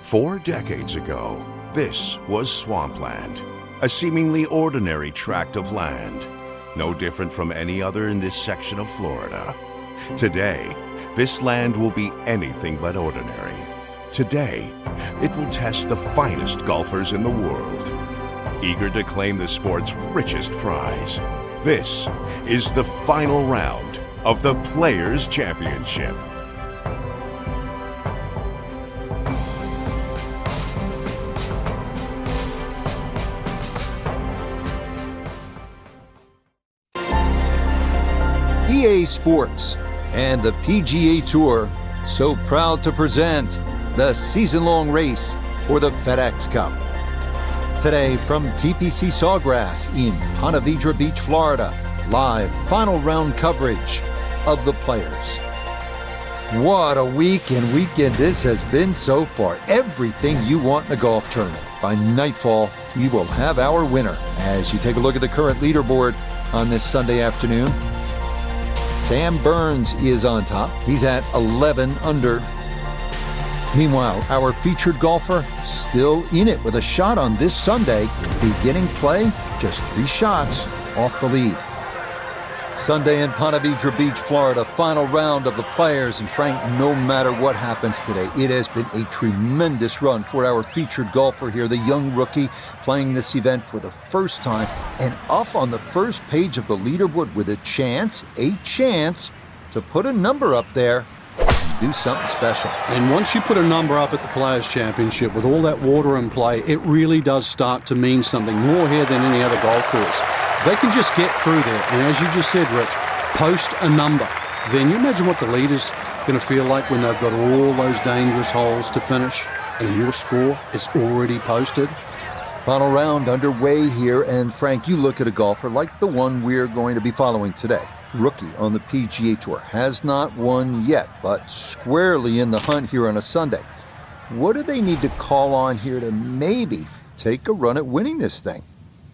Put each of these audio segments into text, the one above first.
4 decades ago, this was swampland, a seemingly ordinary tract of land, no different from any other in this section of Florida. Today, this land will be anything but ordinary. Today, it will test the finest golfers in the world, eager to claim the sport's richest prize. This is the final round of the Players' Championship. EASports and the PGA Tour so proud to present the season-long race for the FedEx Cup. Today from TPC Sawgrass in Ponte Vedra Beach, Florida, live final round coverage of the Players. What a week and weekend this has been so far. Everything you want in a golf tournament. By nightfall, we will have our winner. As you take a look at the current leaderboard on this Sunday afternoon, Sam Burns is on top. He's at 11 under. Meanwhile, our featured golfer still in it with a shot on this Sunday. Beginning play, just 3 shots off the lead. Sunday in Ponte Vedra Beach, Florida, final round of the Players. And Frank, no matter what happens today, it has been a tremendous run for our featured golfer here, the young rookie playing this event for the first time and up on the first page of the leaderboard with a chance to put a number up there and do something special. And once you put a number up at the Players' Championship with all that water in play, it really does start to mean something more here than any other golf course. They can just get through there, and as you just said, Rich, post a number. Then you imagine what the leader's going to feel like when they've got all those dangerous holes to finish, and your score is already posted. Final round underway here, and Frank, you look at a golfer like the one we're going to be following today. Rookie on the PGA Tour, has not won yet, but squarely in the hunt here on a Sunday. What do they need to call on here to maybe take a run at winning this thing?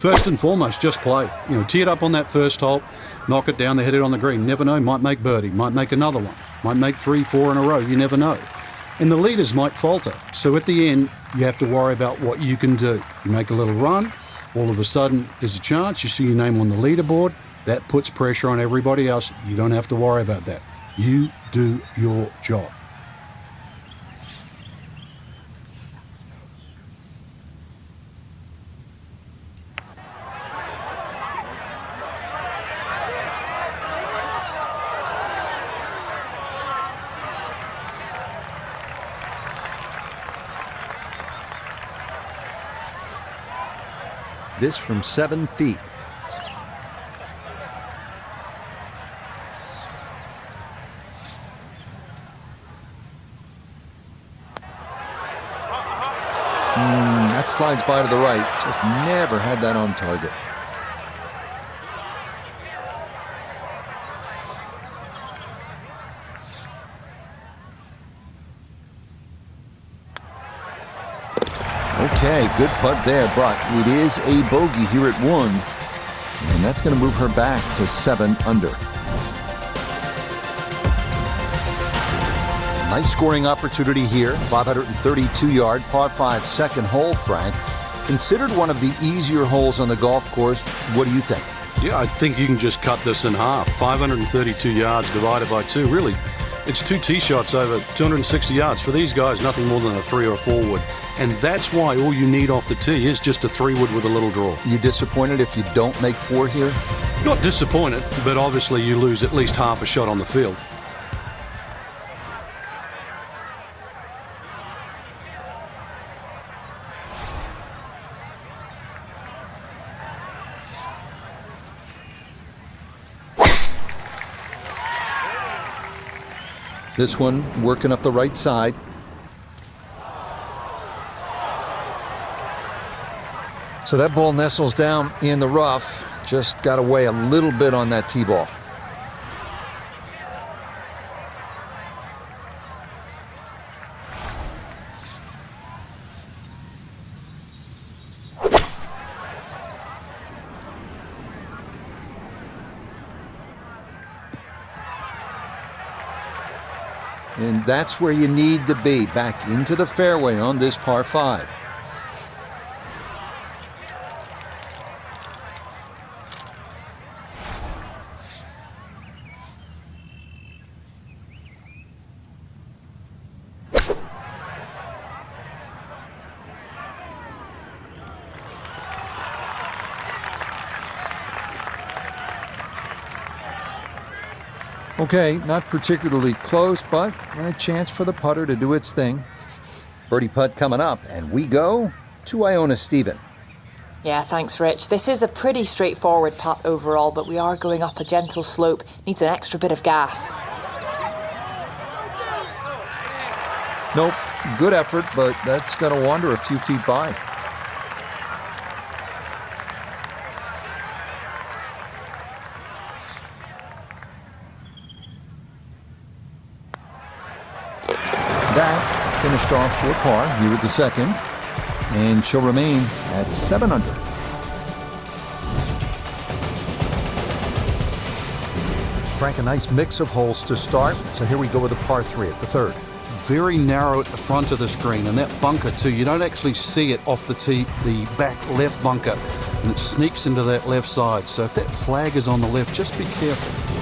First and foremost, just play. Tee it up on that first hole, knock it down, they hit it on the green. Never know, might make birdie, might make another one, might make 3, 4 in a row, you never know. And the leaders might falter. So at the end, you have to worry about what you can do. You make a little run, all of a sudden there's a chance, you see your name on the leaderboard, that puts pressure on everybody else. You don't have to worry about that. You do your job. This from 7 feet. That slides by to the right. Just never had that on target. Okay, good putt there, but it is a bogey here at 1, and that's going to move her back to 7 under. Nice scoring opportunity here, 532-yard par 5 second hole, Frank. Considered one of the easier holes on the golf course. What do you think? Yeah, I think you can just cut this in half. 532 yards divided by 2. Really, it's 2 tee shots over 260 yards. For these guys, nothing more than a 3 or a 4 wood. And that's why all you need off the tee is just a 3 wood with a little draw. You disappointed if you don't make 4 here? Not disappointed, but obviously you lose at least half a shot on the field. This one working up the right side. So that ball nestles down in the rough. Just got away a little bit on that tee ball. And that's where you need to be, back into the fairway on this par 5. Okay, not particularly close, but a chance for the putter to do its thing. Birdie putt coming up, and we go to Iona Stephen. Yeah, thanks, Rich. This is a pretty straightforward putt overall, but we are going up a gentle slope. Needs an extra bit of gas. Nope, good effort, but that's going to wander a few feet by. That finished off for par here at the second, and she'll remain at 7 under. Frank, a nice mix of holes to start, so here we go with a par 3 at the third. Very narrow at the front of the screen, and that bunker too, you don't actually see it off the tee, the back left bunker, and it sneaks into that left side. So if that flag is on the left, just be careful.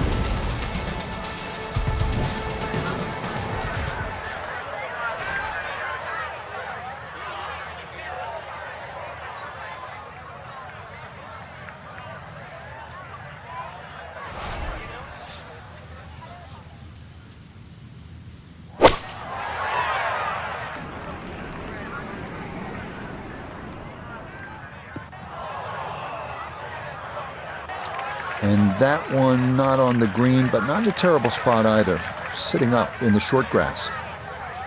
And that one not on the green, but not in a terrible spot either, sitting up in the short grass.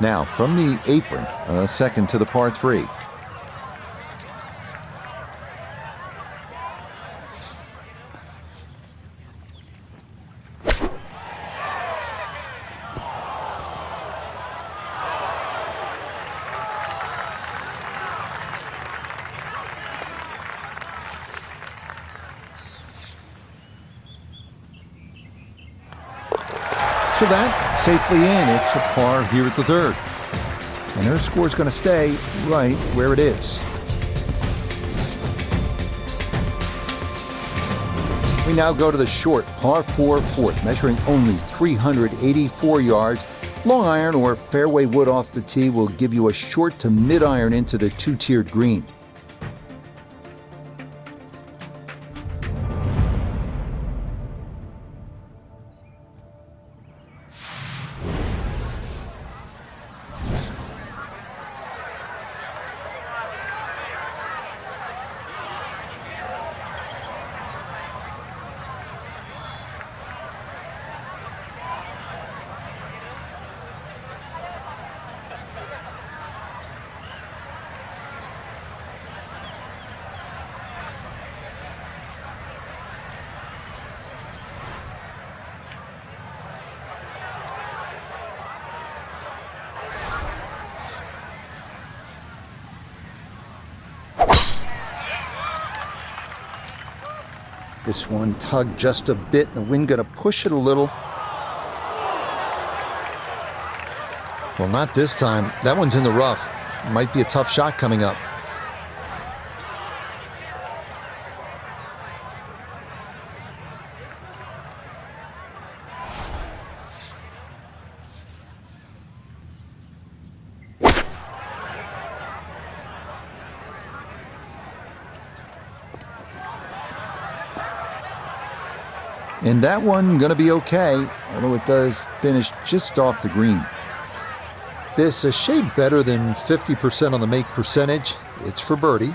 Now, from the apron, a second to the par 3. So that safely in. It's a par here at the third. And her score's going to stay right where it is. We now go to the short par 4 fourth, measuring only 384 yards. Long iron or fairway wood off the tee will give you a short to mid iron into the two-tiered green. This one tugged just a bit, the wind going to push it a little. Well, not this time. That one's in the rough. Might be a tough shot coming up. And that one going to be okay, although it does finish just off the green. This a shade better than 50% on the make percentage. It's for birdie.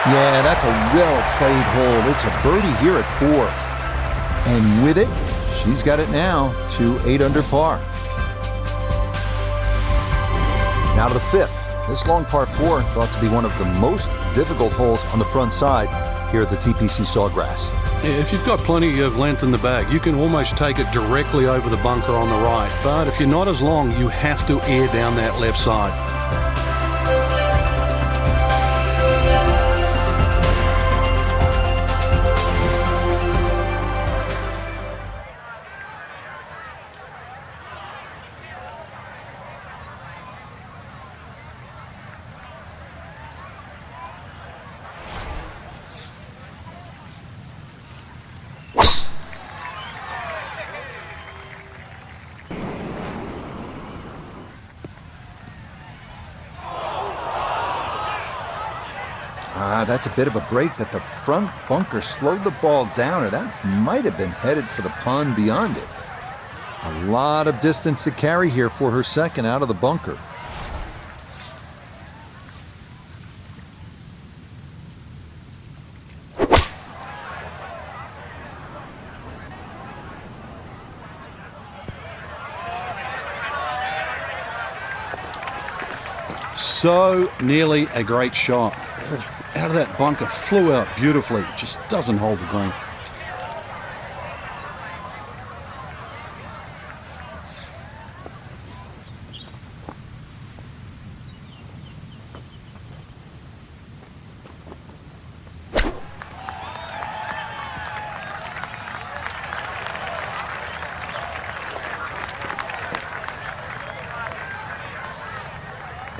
Yeah, that's a well-played hole. It's a birdie here at 4. And with it, she's got it now to 8 under par. Now to the 5th. This long par 4 thought to be one of the most difficult holes on the front side here at the TPC Sawgrass. If you've got plenty of length in the bag, you can almost take it directly over the bunker on the right. But if you're not as long, you have to air down that left side. that's a bit of a break that the front bunker slowed the ball down, or that might have been headed for the pond beyond it. A lot of distance to carry here for her second out of the bunker. So nearly a great shot. Out of that bunker, flew out beautifully, just doesn't hold the green.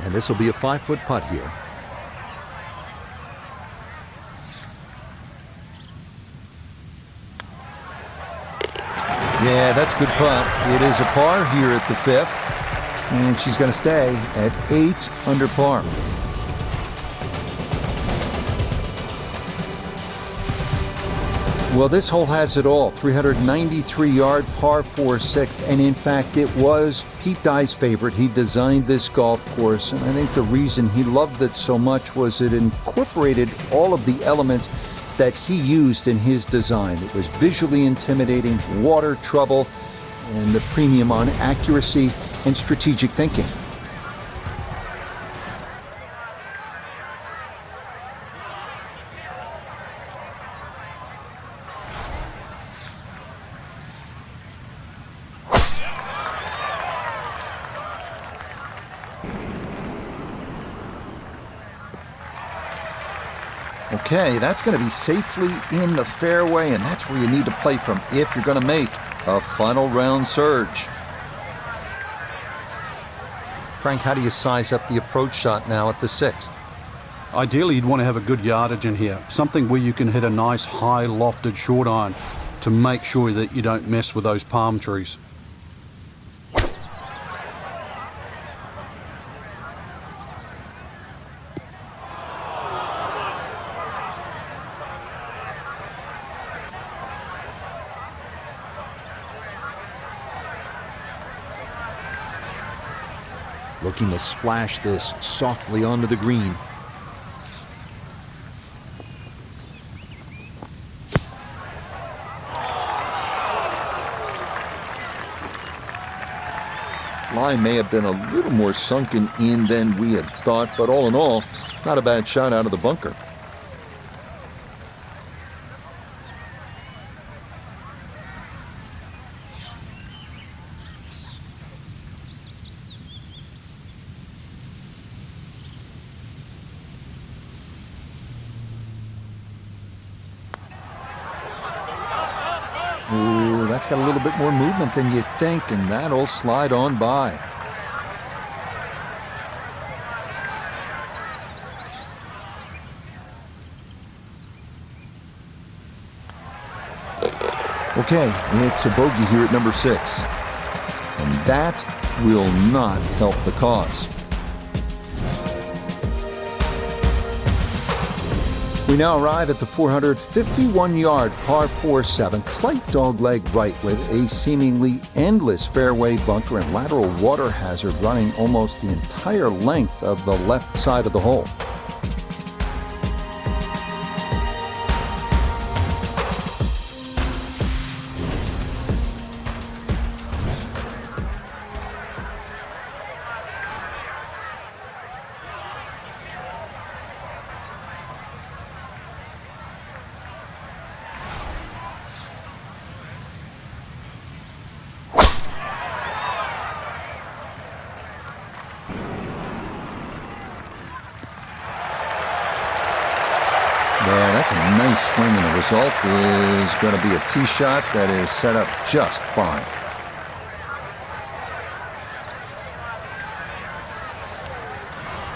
And this will be a 5-foot putt here. Yeah, that's a good putt. It is a par here at the 5th, and she's going to stay at 8 under par. Well, this hole has it all. 393-yard par 4 6th, and in fact, it was Pete Dye's favorite. He designed this golf course, and I think the reason he loved it so much was it incorporated all of the elements that he used in his design. It was visually intimidating, water trouble, and the premium on accuracy and strategic thinking. Okay, that's going to be safely in the fairway, and that's where you need to play from if you're going to make a final round surge. Frank, how do you size up the approach shot now at the 6th? Ideally, you'd want to have a good yardage in here, something where you can hit a nice high lofted short iron to make sure that you don't mess with those palm trees. Looking to splash this softly onto the green. Line may have been a little more sunken in than we had thought, but all in all, not a bad shot out of the bunker. Ooh, that's got a little bit more movement than you think, and that'll slide on by. Okay, it's a bogey here at number 6, and that will not help the cause. We now arrive at the 451-yard par 4 7th, slight dogleg right with a seemingly endless fairway bunker and lateral water hazard running almost the entire length of the left side of the hole. Yeah, that's a nice swing, and the result is going to be a tee shot that is set up just fine.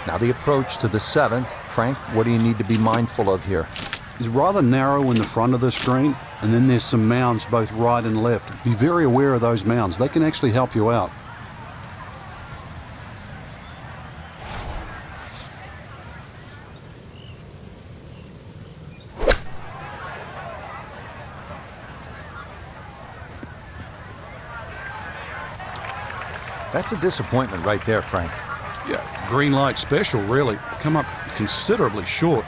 Now the approach to the 7th. Frank, what do you need to be mindful of here? It's rather narrow in the front of the screen, and then there's some mounds both right and left. Be very aware of those mounds. They can actually help you out. That's a disappointment right there, Frank. Yeah, green light special, really. Come up considerably short.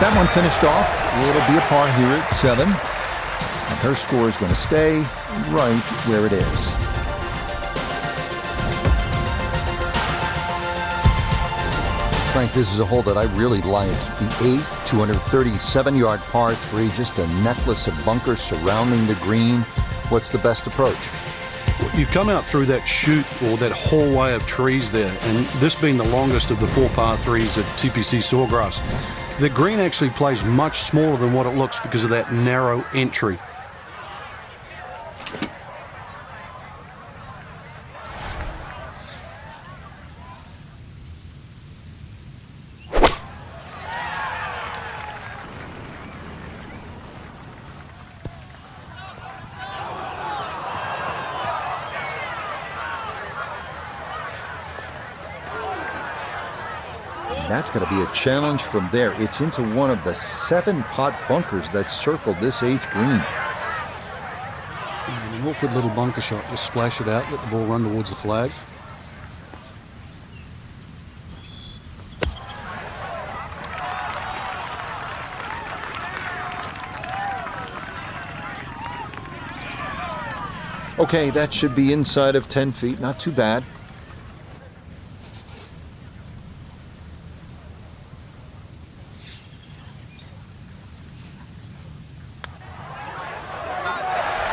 That one finished off. It'll be a par here at 7. And her score is going to stay right where it is. Frank, this is a hole that I really like. The 8, 237-yard par 3, just a necklace of bunkers surrounding the green. What's the best approach? You come out through that chute or that hallway of trees there, and this being the longest of the 4 par 3s at TPC Sawgrass, the green actually plays much smaller than what it looks because of that narrow entry. That's going to be a challenge from there. It's into one of the 7 pot bunkers that circled this 8th green. And an awkward little bunker shot. Just splash it out, let the ball run towards the flag. Okay, that should be inside of 10 feet. Not too bad.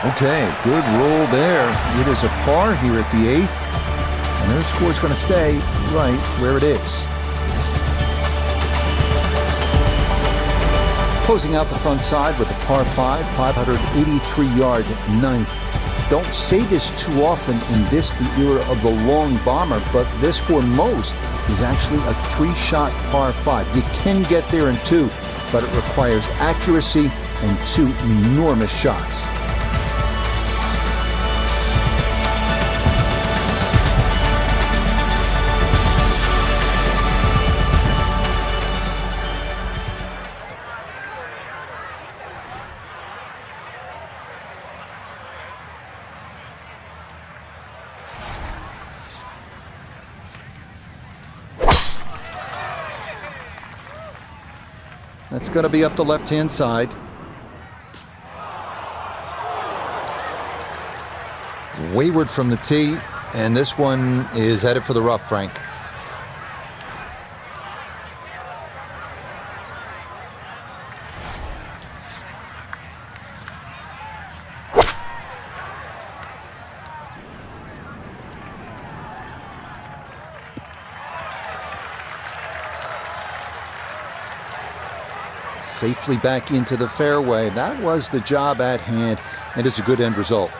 Okay, good roll there. It is a par here at the 8th, and their score's going to stay right where it is. Closing out the front side with a par 5, 583-yard 9th. Don't say this too often in this, the era of the long bomber, but this for most is actually a 3-shot par 5. You can get there in 2, but it requires accuracy and 2 enormous shots. That's going to be up the left-hand side. Wayward from the tee, and this one is headed for the rough, Frank. Safely back into the fairway. That was the job at hand, and it's a good end result.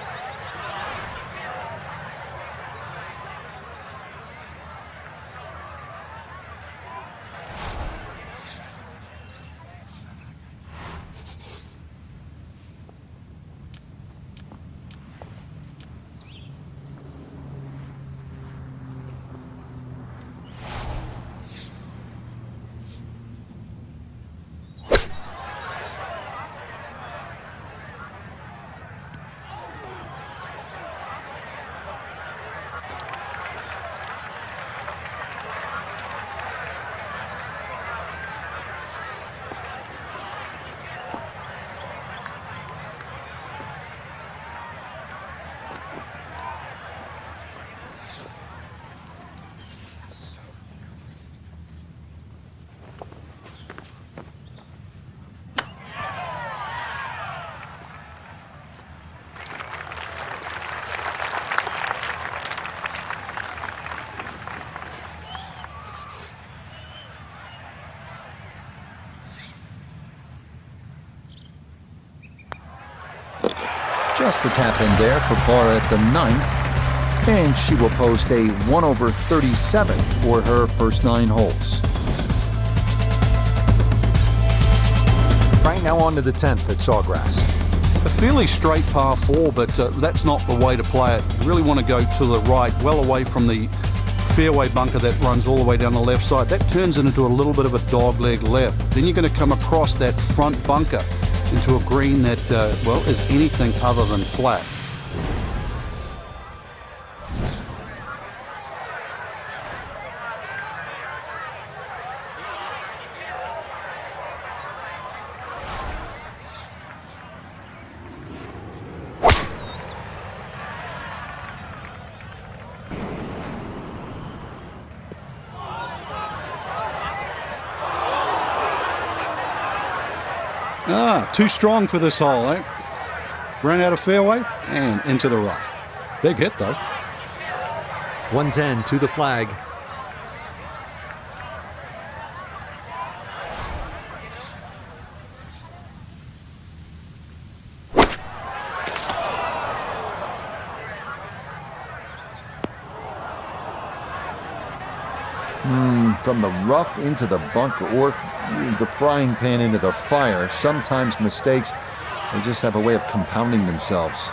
Just a tap in there for par at the 9th. And she will post a 1/37 for her first 9 holes. Right now on to the 10th at Sawgrass. A fairly straight par 4, but that's not the way to play it. You really want to go to the right, well away from the fairway bunker that runs all the way down the left side. That turns it into a little bit of a dogleg left. Then you're going to come across that front bunker into a green that, well, is anything other than flat. Too strong for this hole, eh? Ran out of fairway and into the rough. Big hit, though. 110 to the flag. From the rough into the bunker, or the frying pan into the fire. Sometimes mistakes, they just have a way of compounding themselves.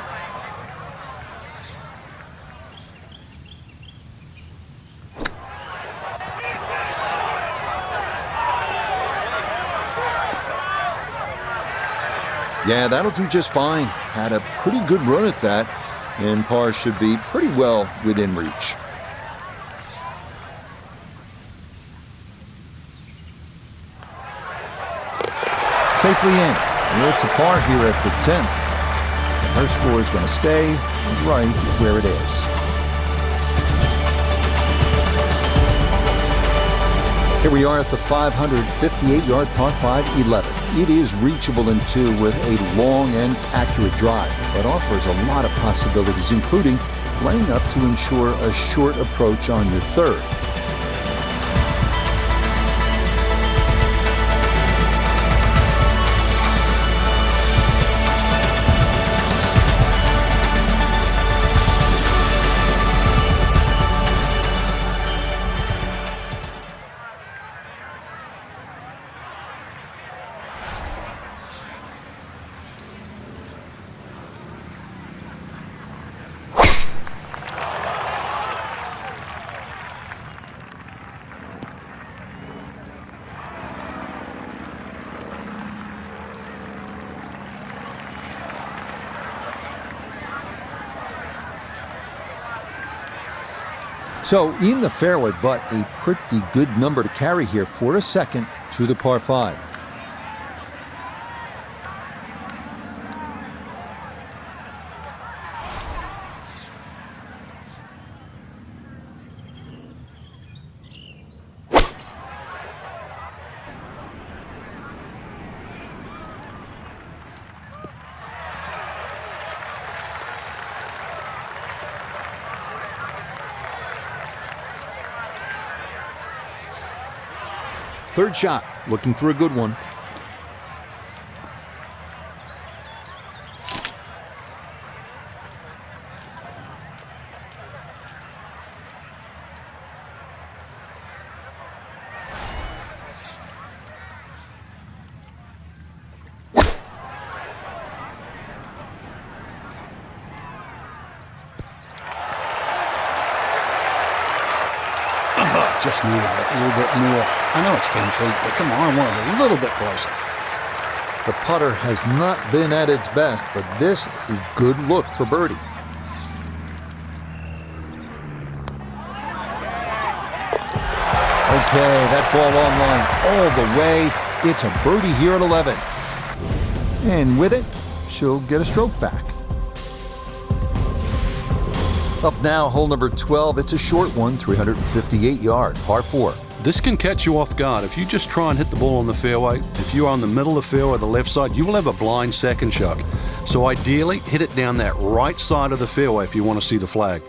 Yeah, that'll do just fine. Had a pretty good run at that, and par should be pretty well within reach. Safely in. It's a par here at the 10th. And her score is going to stay right where it is. Here we are at the 558-yard par 5 11. It is reachable in 2 with a long and accurate drive that offers a lot of possibilities, including laying up to ensure a short approach on your 3rd. So in the fairway, but a pretty good number to carry here for a second to the par 5. Third shot, looking for a good one. Just needed that a little bit more. I know it's 10 feet, but come on, I want it a little bit closer. The putter has not been at its best, but this is a good look for birdie. Okay, that ball online all the way. It's a birdie here at 11. And with it, she'll get a stroke back. Up now, hole number 12. It's a short one, 358-yard, par 4. This can catch you off guard. If you just try and hit the ball on the fairway, if you're on the middle of the fairway, the left side, you will have a blind second shot. So ideally, hit it down that right side of the fairway if you want to see the flag.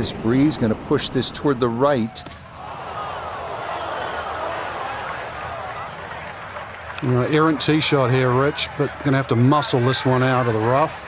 this breeze, going to push this toward the right. Errant tee shot here, Rich, but going to have to muscle this one out of the rough.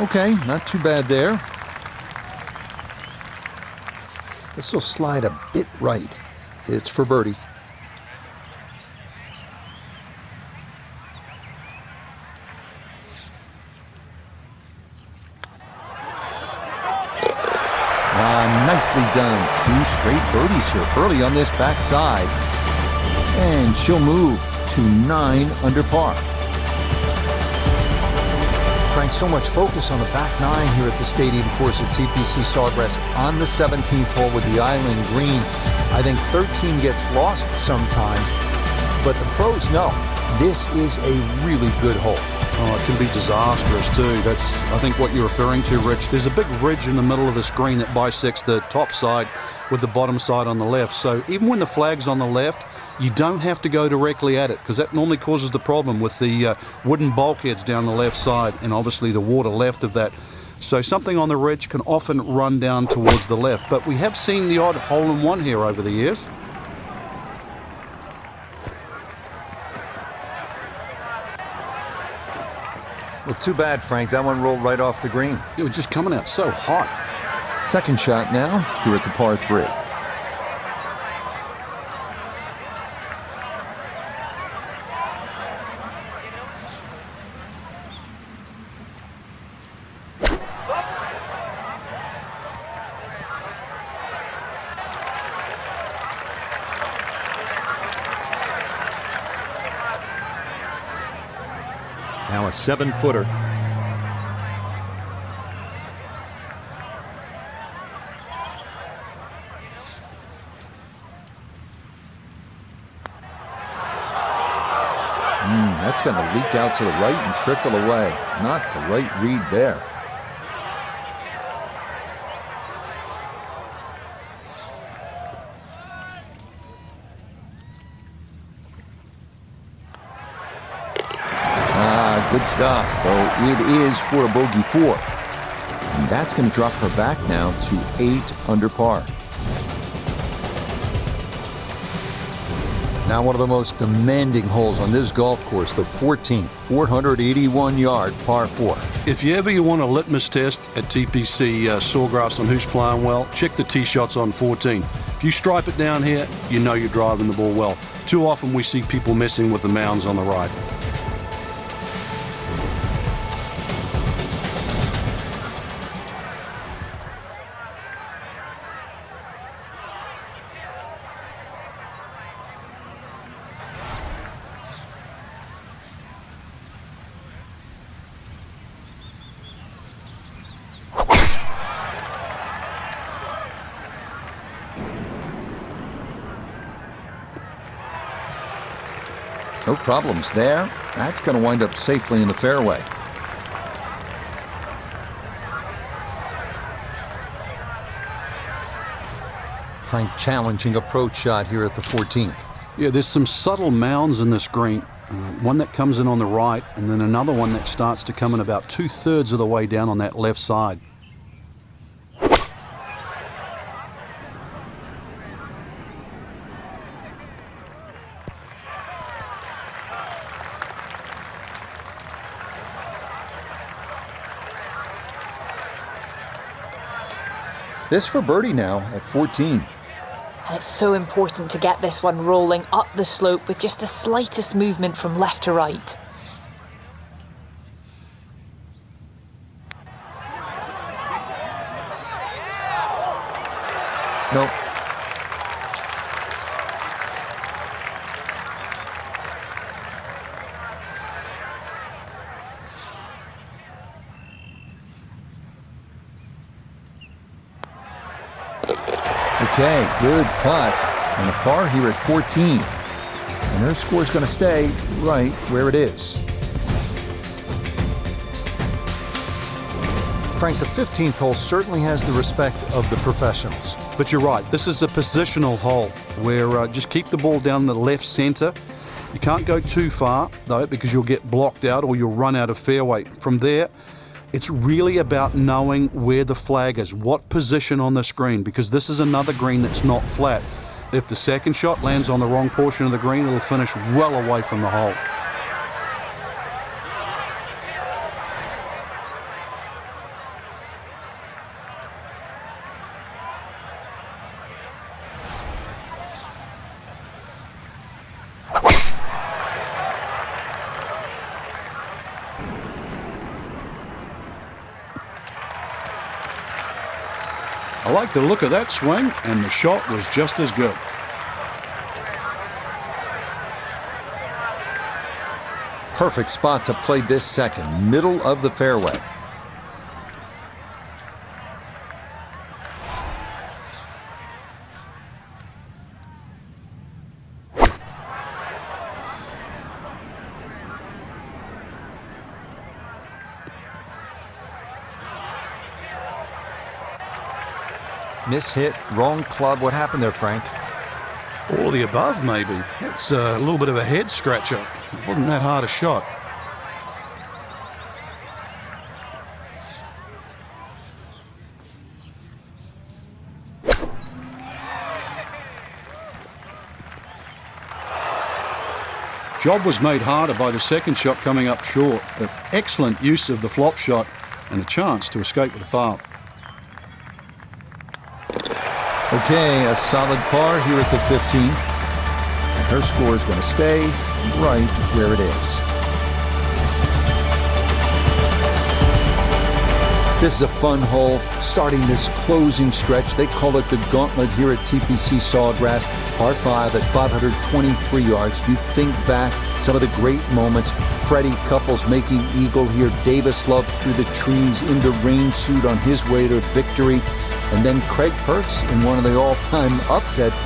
Okay, not too bad there. This will slide a bit right. It's for birdie. Nicely done. 2 straight birdies here early on this backside. And she'll move to 9 under par. Frank, so much focus on the back 9 here at the stadium course at TPC Sawgrass on the 17th hole with the island green. I think 13 gets lost sometimes, but the pros know this is a really good hole. Oh, it can be disastrous too. That's, I think, what you're referring to, Rich. There's a big ridge in the middle of this green that bisects the top side with the bottom side on the left. So even when the flag's on the left, you don't have to go directly at it, because that normally causes the problem with the wooden bulkheads down the left side and obviously the water left of that. So something on the ridge can often run down towards the left. But we have seen the odd hole-in-one here over the years. Well, too bad, Frank. That one rolled right off the green. It was just coming out so hot. Second shot now, here at the par 3. Now a 7-footer. That's going to leak out to the right and trickle away. Not the right read there. Good stuff, though it is for a bogey 4. And that's going to drop her back now to 8 under par. Now one of the most demanding holes on this golf course, the 14th, 481-yard par 4. If you want a litmus test at TPC Sawgrass on who's playing well, check the tee shots on 14. If you stripe it down here, you know you're driving the ball well. Too often we see people messing with the mounds on the right. No problems there. That's going to wind up safely in the fairway. Frank, challenging approach shot here at the 14th. Yeah, there's some subtle mounds in this green. One that comes in on the right, and then another one that starts to come in about 2/3 of the way down on that left side. This for birdie now at 14. And it's so important to get this one rolling up the slope with just the slightest movement from left to right. Nope. Okay, good putt. And a par here at 14. And her score's going to stay right where it is. Frank, the 15th hole certainly has the respect of the professionals. But you're right, this is a positional hole where just keep the ball down the left center. You can't go too far, though, because you'll get blocked out or you'll run out of fairway. From there, it's really about knowing where the flag is, what position on this green, because this is another green that's not flat. If the second shot lands on the wrong portion of the green, it'll finish well away from the hole. I like the look of that swing, and the shot was just as good. Perfect spot to play this second, middle of the fairway. Miss hit, wrong club. What happened there, Frank? All the above, maybe. It's a little bit of a head scratcher. It wasn't that hard a shot. Job was made harder by the second shot coming up short, but excellent use of the flop shot and a chance to escape with a par. Okay, a solid par here at the 15th. And her score is going to stay right where it is. This is a fun hole, starting this closing stretch. They call it the gauntlet here at TPC Sawgrass. Par 5 at 523 yards. You think back some of the great moments. Freddie Couples making eagle here. Davis Love through the trees in the rain suit on his way to victory. And then Craig Perks in one of the all-time upsets,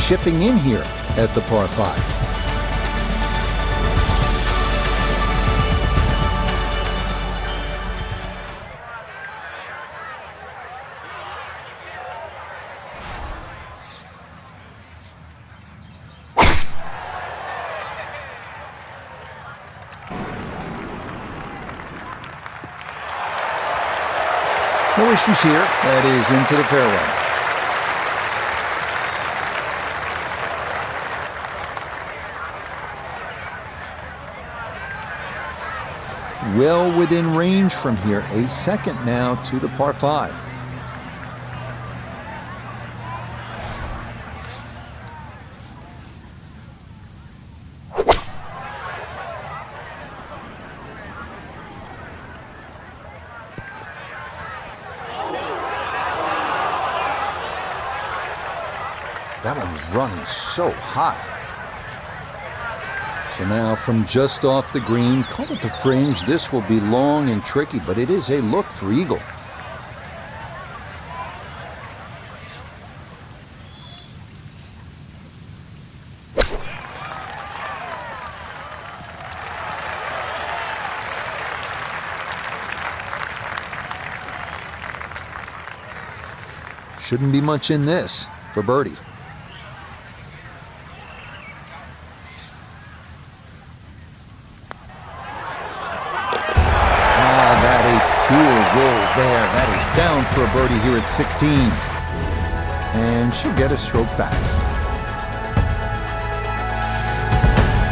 shipping in here at the par 5. No issues here. That is into the fairway. Well within range from here. A second now to the par 5. That one was running so hot. So now from just off the green, call it the fringe. This will be long and tricky, but it is a look for eagle. Shouldn't be much in this for birdie. There, that is down for a birdie here at 16. And she'll get a stroke back.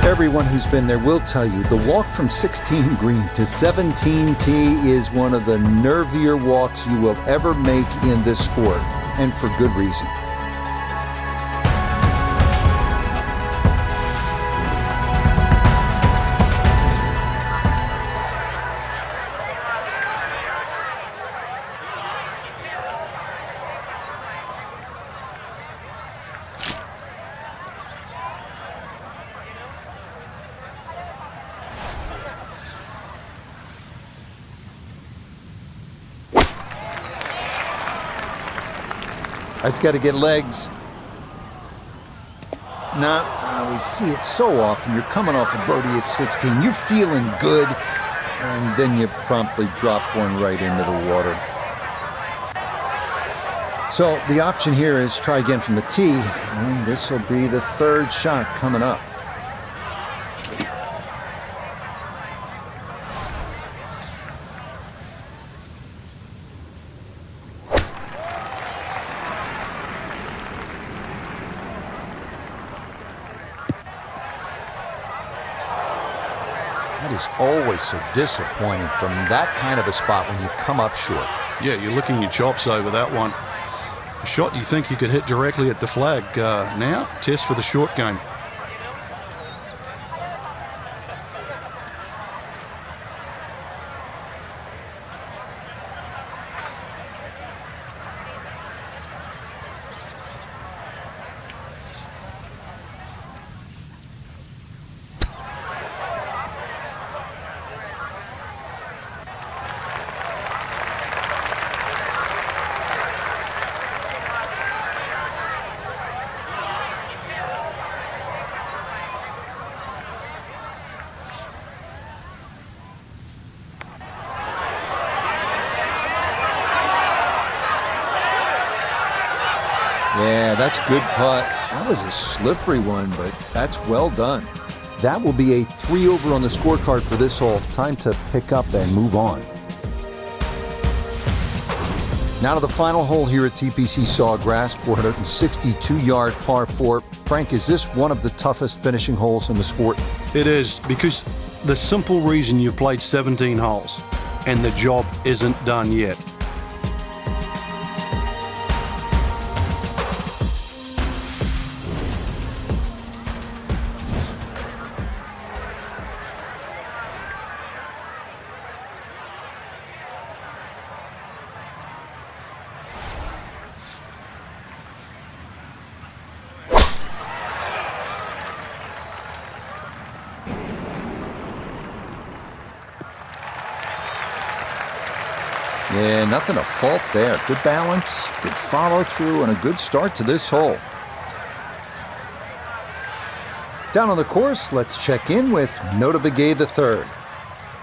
Everyone who's been there will tell you the walk from 16 green to 17 tee is one of the nervier walks you will ever make in this sport, and for good reason. It's got to get legs. We see it so often. You're coming off a birdie at 16. You're feeling good, and then you promptly drop one right into the water. So the option here is try again from the tee, and this will be the third shot coming up. That is always so disappointing from that kind of a spot when you come up short. Yeah, you're licking your chops over that one. A shot you think you could hit directly at the flag. Now, test for the short game. Yeah, that's good putt. That was a slippery one, but that's well done. That will be a 3 over on the scorecard for this hole. Time to pick up and move on. Now to the final hole here at TPC Sawgrass, 462-yard par 4. Frank, is this one of the toughest finishing holes in the sport? It is, because the simple reason you've played 17 holes and the job isn't done yet. Yeah, nothing to fault there. Good balance, good follow through, and a good start to this hole. Down on the course, let's check in with Vedra the third.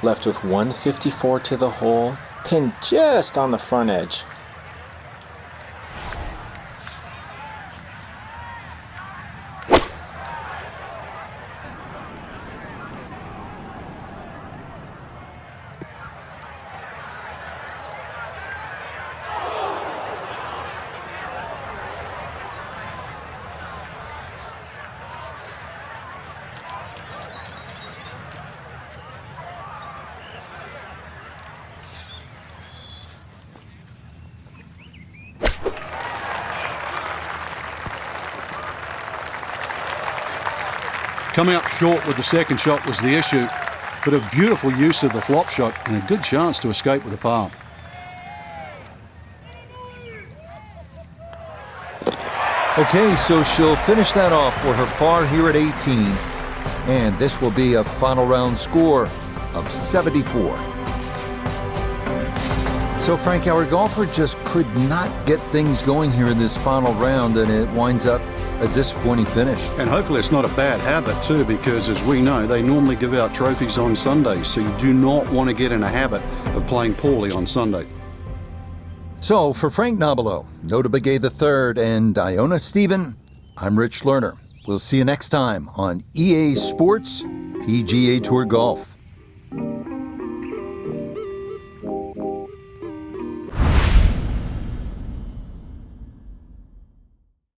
Left with 154 to the hole, pinned just on the front edge. Coming up short with the second shot was the issue, but a beautiful use of the flop shot and a good chance to escape with a par. Okay, so she'll finish that off for her par here at 18. And this will be a final round score of 74. So Frank, our golfer just could not get things going here in this final round, and it winds up a disappointing finish. And hopefully it's not a bad habit too, because as we know, they normally give out trophies on Sundays, so you do not want to get in a habit of playing poorly on Sunday. So for Frank Nobilo, Vedra the third, and Iona Stephen, I'm Rich Lerner. We'll see you next time on EA Sports PGA Tour Golf.